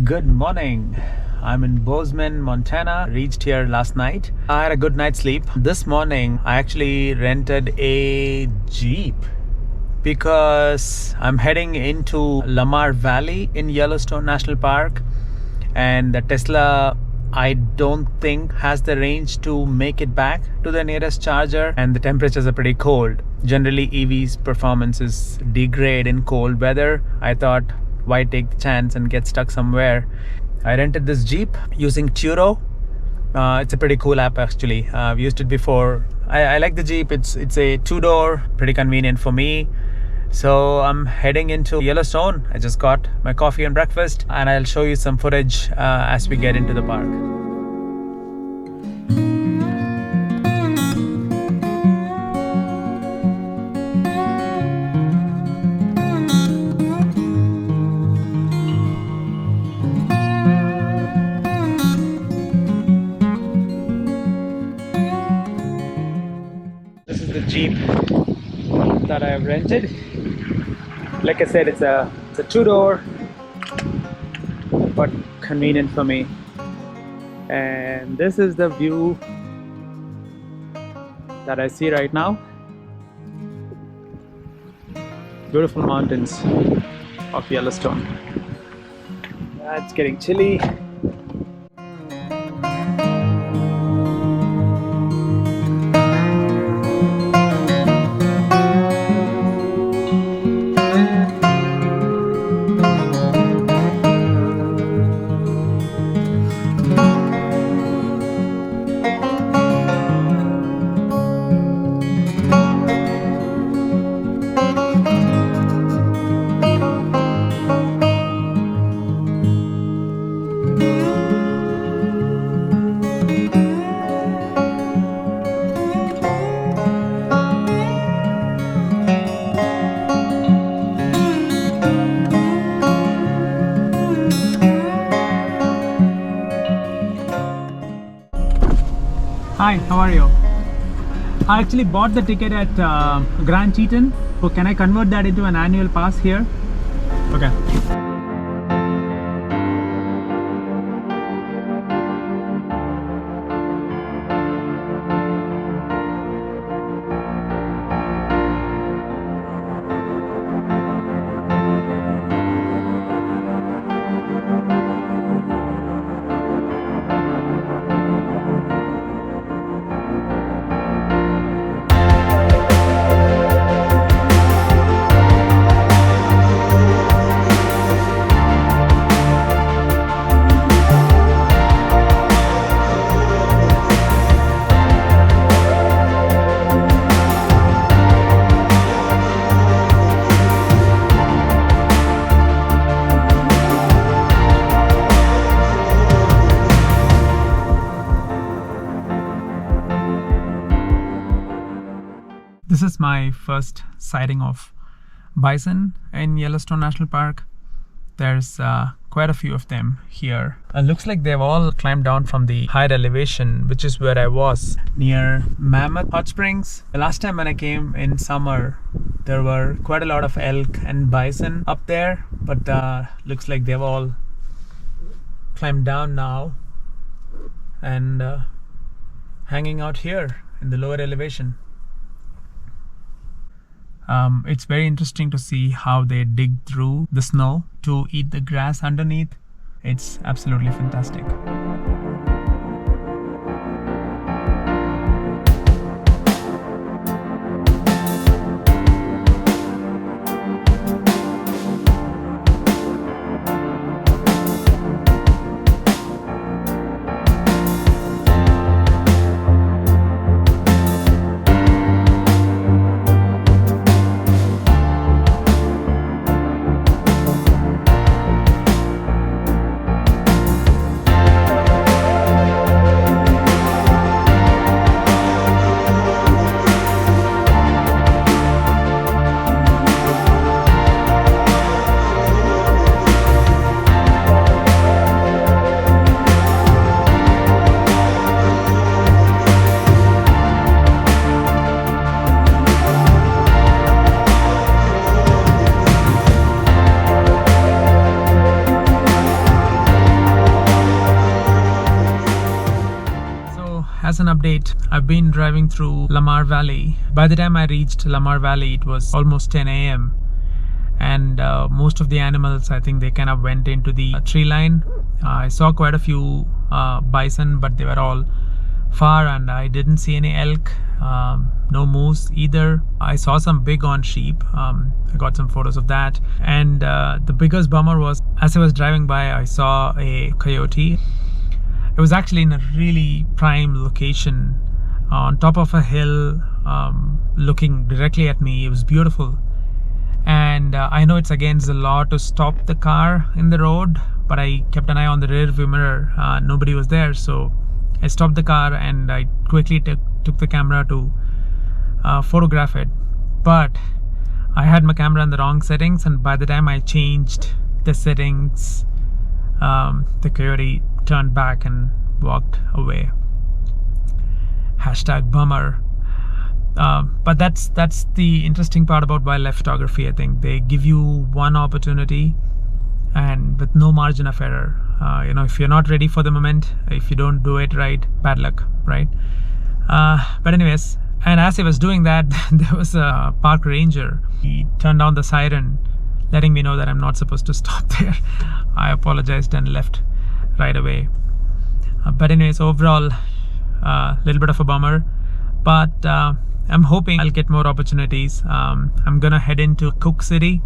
Good morning. I'm in Bozeman, Montana. Reached here last night. I had a good night's sleep. This morning, I actually rented a Jeep because I'm heading into Lamar Valley in Yellowstone National Park, and the Tesla I don't think has the range to make it back to the nearest charger, and the temperatures are pretty cold. Generally EV's performances degrade in cold weather. I thought, why take the chance and get stuck somewhere? I rented this Jeep using Turo. It's a pretty cool app actually. I've used it before. I like the Jeep. It's a two-door, pretty convenient for me. So I'm heading into Yellowstone. I just got my coffee and breakfast, and I'll show you some footage as we get into the park. This is the Jeep that I have rented. Like I said, it's a two-door, but convenient for me. And this is the view that I see right now. Beautiful mountains of Yellowstone. It's getting chilly. Hi, how are you? I actually bought the ticket at Grand Teton. So can I convert that into an annual pass here? Okay. This is my first sighting of bison in Yellowstone National Park. There's quite a few of them here. It looks like they've all climbed down from the higher elevation, which is where I was, near Mammoth Hot Springs. The last time when I came in summer, there were quite a lot of elk and bison up there, but looks like they've all climbed down now and hanging out here in the lower elevation. It's very interesting to see how they dig through the snow to eat the grass underneath. It's absolutely fantastic. as an update, I've been driving through Lamar Valley. By the time I reached Lamar Valley, it was almost 10 a.m. And most of the animals, I think they kind of went into the tree line. I saw quite a few bison, but they were all far, and I didn't see any elk, no moose either. I saw some bighorn sheep. I got some photos of that. And the biggest bummer was, as I was driving by, I saw a coyote. It was actually in a really prime location on top of a hill, looking directly at me. It was beautiful. And I know it's against the law to stop the car in the road, but I kept an eye on the rear view mirror. Nobody was there, so I stopped the car and I quickly took the camera to photograph it. But I had my camera in the wrong settings, and by the time I changed the settings, the coyote turned back and walked away. Hashtag bummer. But that's the interesting part about wildlife photography. I think they give you one opportunity and with no margin of error. If you're not ready for the moment, if you don't do it right, bad luck, right? But anyways, and as I was doing that, there was a park ranger. He turned on the siren, letting me know that I'm not supposed to stop there. I apologized and left right away. But anyways, overall, a little bit of a bummer, but I'm hoping I'll get more opportunities. I'm gonna head into Cook City,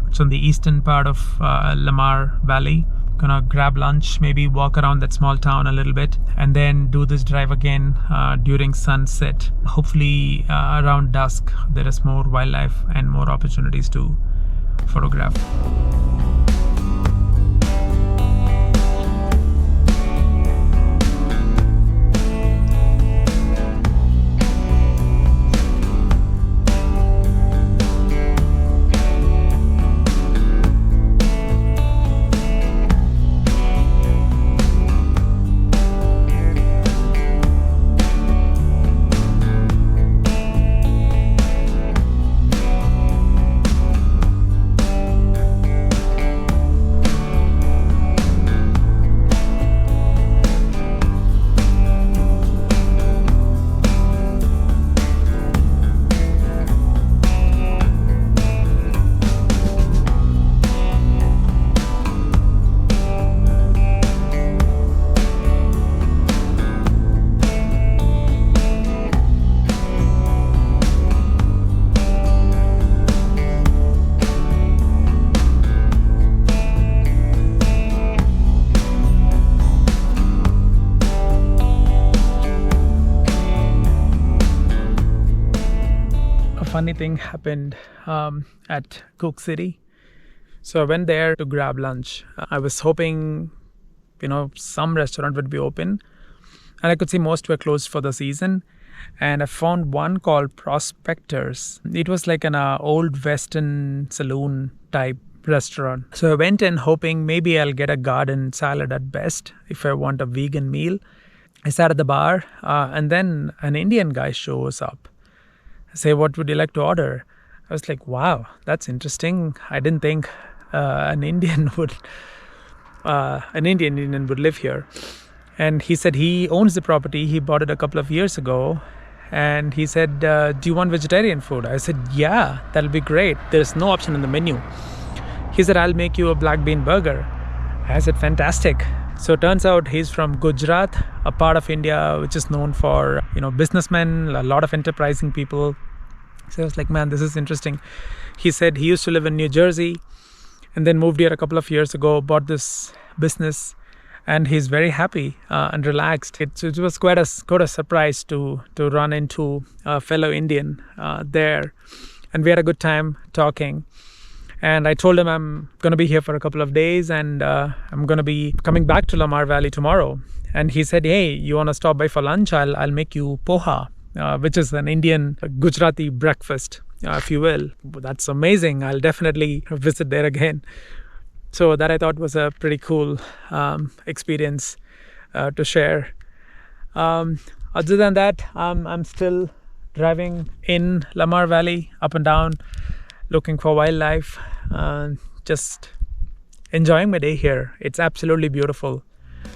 which is on the eastern part of Lamar Valley. Gonna grab lunch, maybe walk around that small town a little bit, and then do this drive again during sunset. Hopefully around dusk there is more wildlife and more opportunities to photograph. Funny thing happened at Cook City. So I went there to grab lunch. I was hoping, some restaurant would be open, and I could see most were closed for the season. And I found one called Prospectors. It was like an old Western saloon type restaurant. So I went in hoping maybe I'll get a garden salad at best if I want a vegan meal. I sat at the bar, and then an Indian guy shows up. Say, what would you like to order? I was like, wow, that's interesting. I didn't think an Indian would live here. And he said he owns the property. He bought it a couple of years ago. And he said, do you want vegetarian food? I said, yeah, that'll be great. There's no option in the menu. He said, I'll make you a black bean burger. I said, fantastic. So it turns out he's from Gujarat, a part of India which is known for, businessmen, a lot of enterprising people. So I was like, man, this is interesting. He said he used to live in New Jersey and then moved here a couple of years ago, bought this business, and he's very happy and relaxed. It was quite a surprise to run into a fellow Indian there. And we had a good time talking. And I told him I'm going to be here for a couple of days, and I'm going to be coming back to Lamar Valley tomorrow. And he said, hey, you want to stop by for lunch? I'll make you poha, which is an Indian Gujarati breakfast, if you will. That's amazing. I'll definitely visit there again. So that I thought was a pretty cool experience to share. Other than that, I'm still driving in Lamar Valley, up and down, looking for wildlife, just enjoying my day here. It's absolutely beautiful.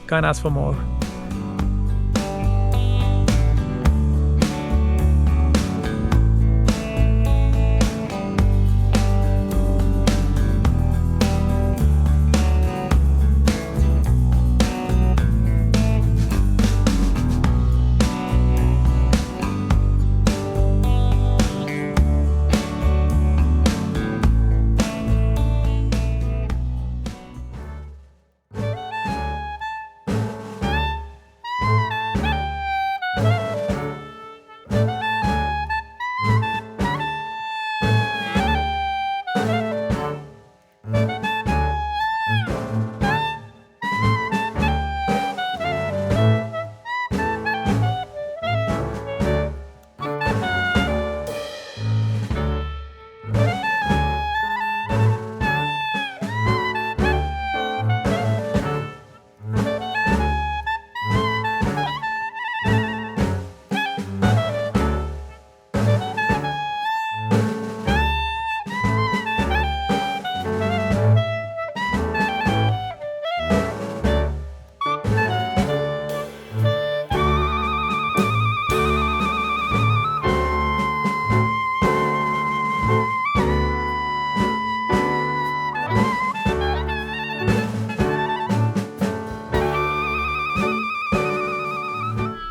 Can't ask for more.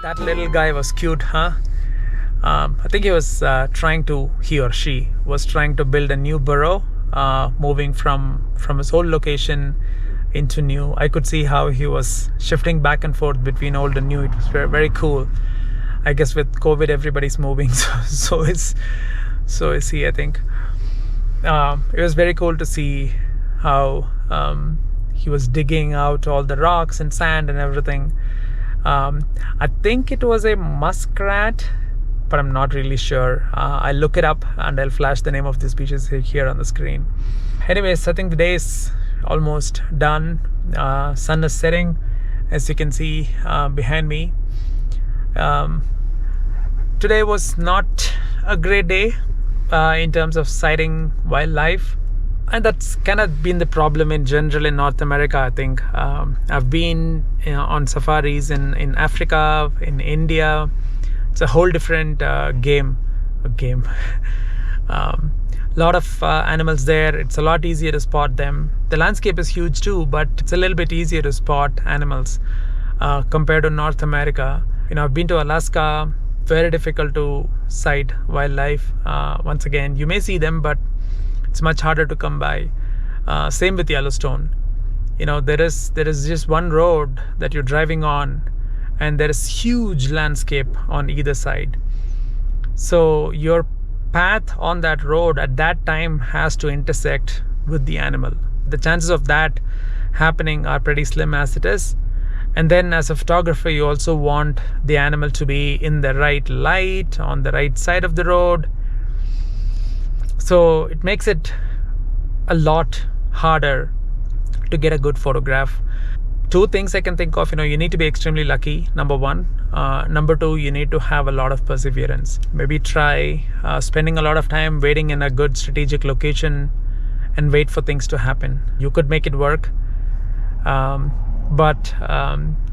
That little guy was cute, huh? I think he or she was trying to build a new burrow, moving from his old location into new. I could see how he was shifting back and forth between old and new. It was very, very cool. I guess with COVID, everybody's moving, so is he, I think. It was very cool to see how he was digging out all the rocks and sand and everything. I think it was a muskrat, but I'm not really sure. I'll look it up and I'll flash the name of the species here on the screen. Anyways, I think the day is almost done. Sun is setting, as you can see behind me. Today was not a great day in terms of sighting wildlife, and that's kind of been the problem in general in North America. I think I've been on safaris in Africa, in India. It's a whole different game. Lot of animals there. It's a lot easier to spot them. The landscape is huge too, but it's a little bit easier to spot animals compared to North America. I've been to Alaska. Very difficult to sight wildlife. Once again, you may see them, but it's much harder to come by. Same with Yellowstone. There is just one road that you're driving on, and there is huge landscape on either side. So your path on that road at that time has to intersect with the animal. The chances of that happening are pretty slim as it is. And then as a photographer, you also want the animal to be in the right light, on the right side of the road. So it makes it a lot harder to get a good photograph. Two things I can think of, you need to be extremely lucky, number one. Number two, you need to have a lot of perseverance. Maybe try spending a lot of time waiting in a good strategic location and wait for things to happen. You could make it work. But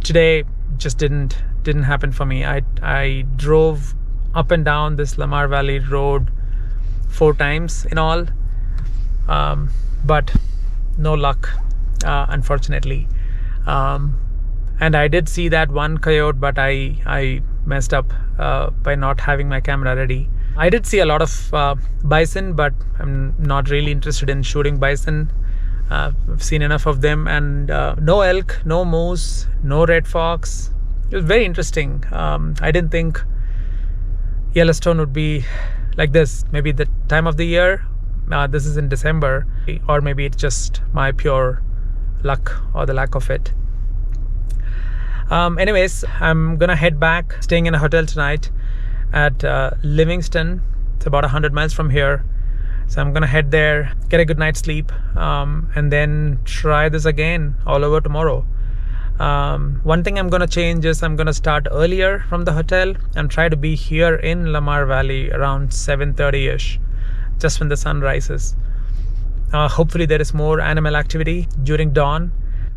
today just didn't happen for me. I drove up and down this Lamar Valley road 4 times in all, but no luck, unfortunately. And I did see that one coyote, but I messed up by not having my camera ready. I did see a lot of bison, but I'm not really interested in shooting bison. I've seen enough of them, and no elk, no moose, no red fox. It was very interesting. I didn't think Yellowstone would be like this. Maybe the time of the year, this is in December, or maybe it's just my pure luck or the lack of it. Anyways, I'm gonna head back, staying in a hotel tonight at Livingston. It's about 100 miles from here. So I'm gonna head there, get a good night's sleep, and then try this again all over tomorrow. One thing I'm gonna change is I'm gonna start earlier from the hotel and try to be here in Lamar Valley around 7:30ish, just when the sun rises. Hopefully there is more animal activity during dawn,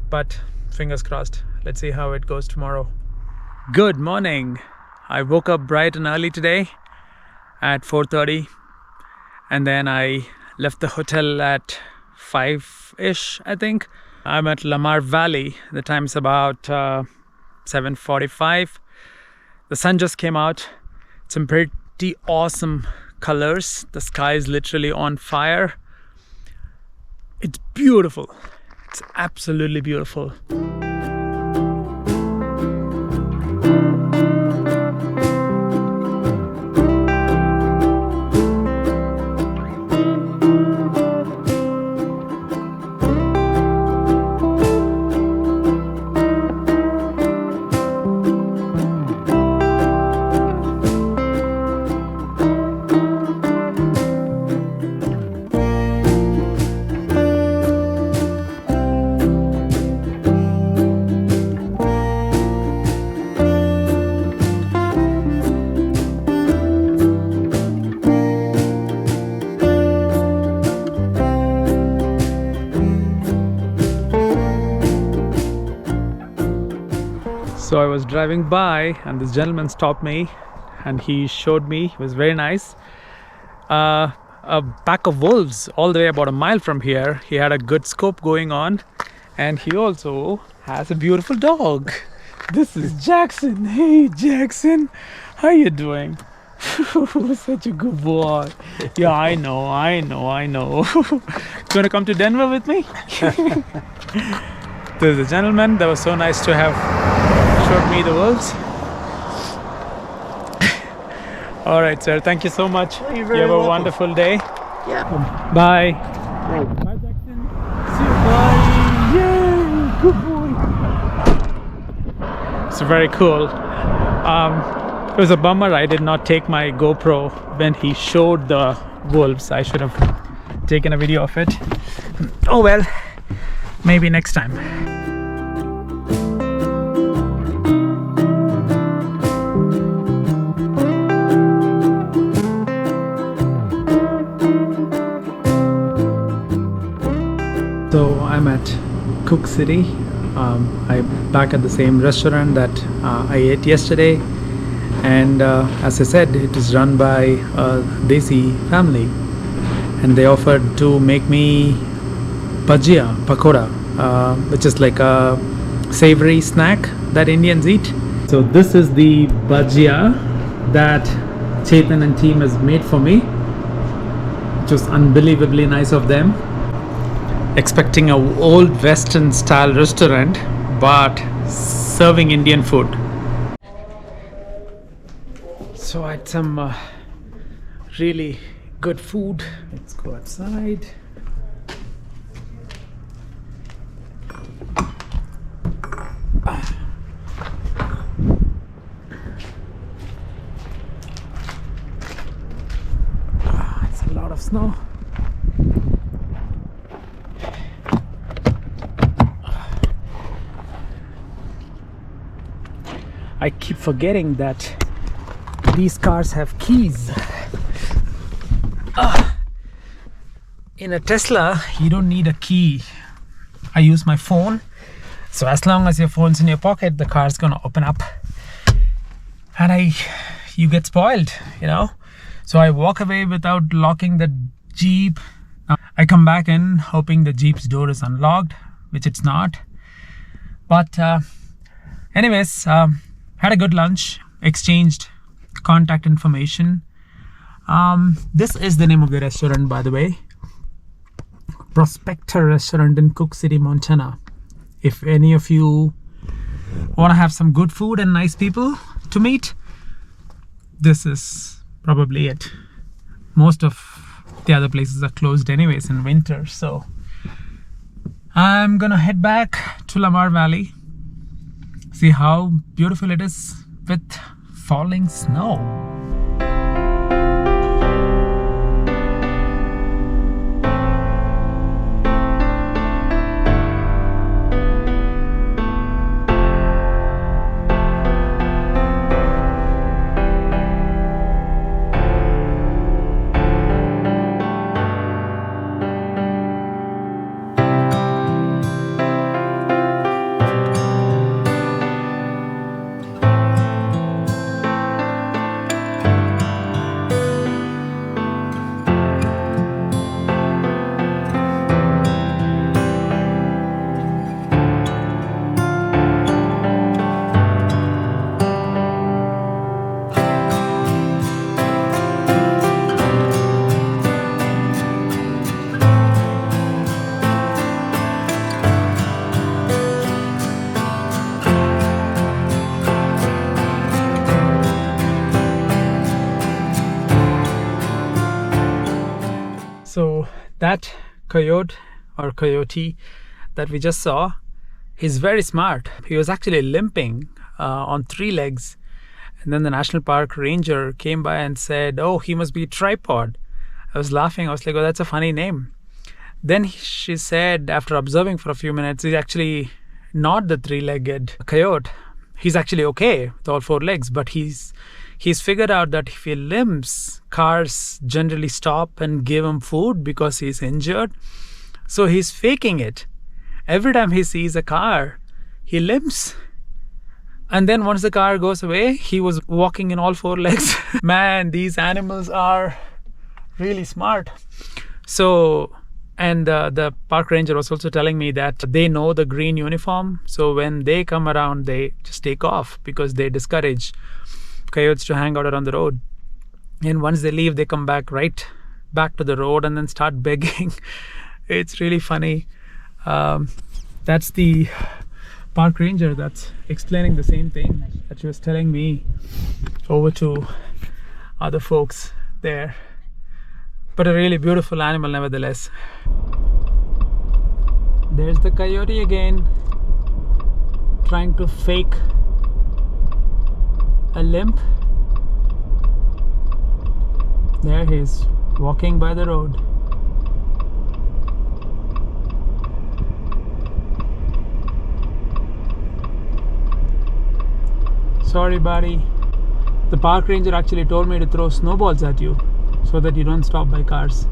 but fingers crossed. Let's see how it goes tomorrow. Good morning. I woke up bright and early today at 4:30. And then I left the hotel at 5-ish, I think. I'm at Lamar Valley. The time's about 7:45. The sun just came out. Some pretty awesome colors. The sky is literally on fire. It's beautiful. It's absolutely beautiful. So I was driving by and this gentleman stopped me and he showed me, it was very nice, a pack of wolves all the way about a mile from here. He had a good scope going on and he also has a beautiful dog. This is Jackson. Hey, Jackson. How you doing? Such a good boy. Yeah, I know. You want to come to Denver with me? There's a gentleman that was so nice to have showed me the wolves. All right, sir. Thank you so much. You're You very have a welcome. wonderful day. Yeah. Bye. Right. Bye, Jackson. See you. Bye. Yay. Good boy. It's very cool. It was a bummer I did not take my GoPro when he showed the wolves. I should have taken a video of it. Oh well, maybe next time. So I'm at Cook City. I'm back at the same restaurant that I ate yesterday, and as I said, it is run by a Desi family, and they offered to make me bhajia pakoda, which is like a savory snack that Indians eat. So this is the bhajia that Chetan and team has made for me, which was unbelievably nice of them. Expecting a old Western style restaurant, but serving Indian food. So I had some really good food. Let's go outside. It's a lot of snow. I keep forgetting that these cars have keys. In a Tesla, you don't need a key. I use my phone. So as long as your phone's in your pocket, the car's gonna open up. And you get spoiled, you know? So I walk away without locking the Jeep. I come back in hoping the Jeep's door is unlocked, which it's not. But anyways, had a good lunch, exchanged contact information. This is the name of the restaurant, by the way. Prospector Restaurant in Cook City, Montana. If any of you want to have some good food and nice people to meet, this is probably it. Most of the other places are closed anyways in winter, so I'm gonna head back to Lamar Valley. See how beautiful it is with falling snow. So that coyote or coyote that we just saw, he's very smart. He was actually limping on 3 legs, and then the national park ranger came by and said, oh, he must be tripod. I was laughing. I was like, oh, that's a funny name. Then she said, after observing for a few minutes, he's actually not the 3-legged coyote. He's actually okay with all 4 legs, but he's figured out that if he limps, cars generally stop and give him food because he's injured. So he's faking it. Every time he sees a car, he limps. And then once the car goes away, he was walking in all 4 legs. Man, these animals are really smart. So And the park ranger was also telling me that they know the green uniform, so when they come around they just take off because they discourage coyotes to hang out around the road. And once they leave, they come back to the road and then start begging. It's really funny. That's the park ranger that's explaining the same thing that she was telling me over to other folks there. But a really beautiful animal nevertheless. There's the coyote again, trying to fake a limp. There he is, walking by the road. Sorry, buddy. The park ranger actually told me to throw snowballs at you so that you don't stop by cars.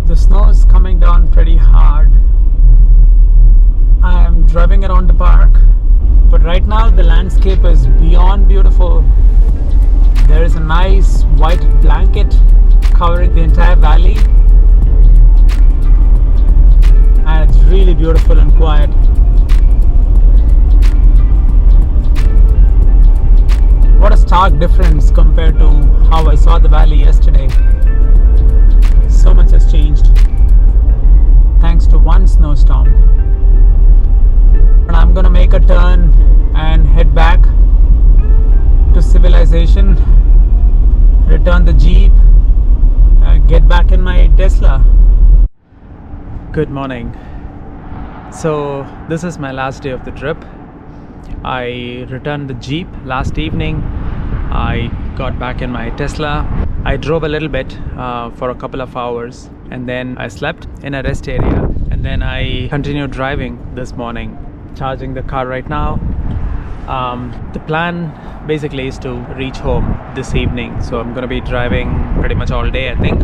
The snow is coming down pretty hard. I am driving around the park, but right now the landscape is beyond beautiful. There is a nice white blanket covering the entire valley, and it's really beautiful and quiet. What a stark difference compared to how I saw the valley yesterday. So much has changed thanks to one snowstorm. And I'm gonna make a turn and head back to civilization, return the Jeep, get back in my Tesla. Good morning. So this is my last day of the trip. I returned the Jeep last evening. I got back in my Tesla. I drove a little bit for a couple of hours, and then I slept in a rest area, and then I continued driving this morning, charging the car right now. The plan basically is to reach home this evening, so I'm going to be driving pretty much all day. I think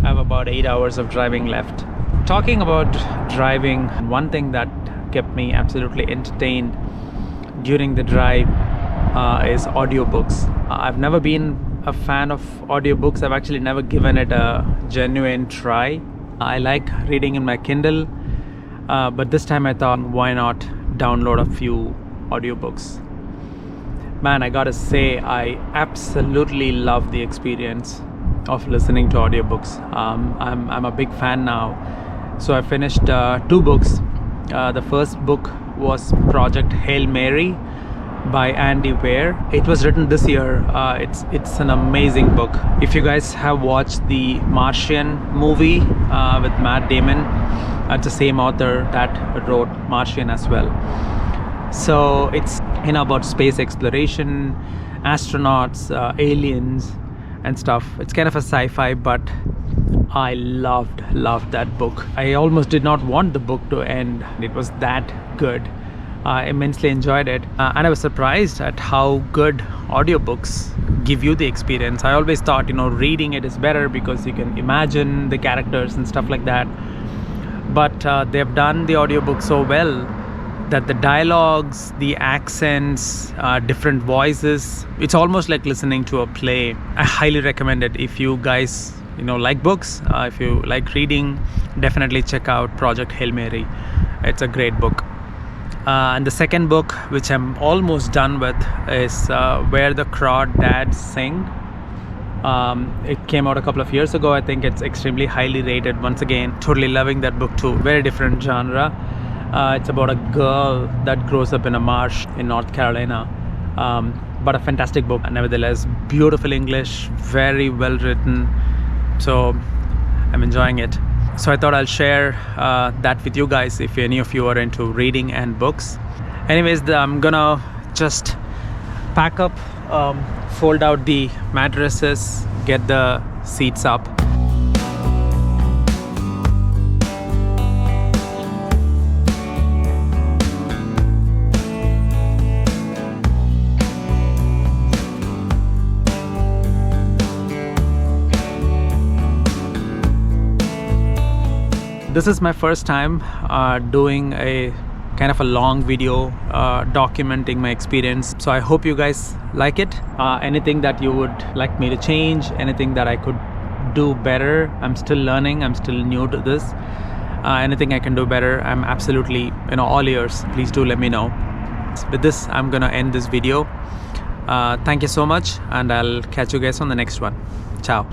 I have about 8 hours of driving left. Talking about driving, one thing that kept me absolutely entertained during the drive is audiobooks. I've never been a fan of audiobooks. I've actually never given it a genuine try. I like reading in my Kindle, but this time I thought, why not download a few audiobooks? Man, I gotta say, I absolutely love the experience of listening to audiobooks. I'm a big fan now. So I finished 2 books. The first book was Project Hail Mary by Andy Weir. It was written this year. It's an amazing book. If you guys have watched the Martian movie with Matt Damon, it's the same author that wrote Martian as well. So it's about space exploration, astronauts, aliens and stuff. It's kind of a sci-fi, but I loved that book. I almost did not want the book to end. It was that good. I immensely enjoyed it, and I was surprised at how good audiobooks give you the experience. I always thought, reading it is better because you can imagine the characters and stuff like that. But they've done the audiobook so well that the dialogues, the accents, different voices, it's almost like listening to a play. I highly recommend it. If you guys like books, if you like reading, definitely check out Project Hail Mary. It's a great book. And the second book, which I'm almost done with, is Where the Crawdads Sing. It came out a couple of years ago. I think it's extremely highly rated. Once again, totally loving that book too. Very different genre. It's about a girl that grows up in a marsh in North Carolina. But a fantastic book nevertheless. Beautiful English, very well written. So I'm enjoying it. So I thought I'll share that with you guys if any of you are into reading and books. Anyways, I'm gonna just pack up, fold out the mattresses, get the seats up. This is my first time doing a kind of a long video documenting my experience. So I hope you guys like it. Anything that you would like me to change, anything that I could do better. I'm still learning, I'm still new to this. Anything I can do better, I'm absolutely all ears. Please do let me know. With this, I'm gonna end this video. Thank you so much, and I'll catch you guys on the next one. Ciao.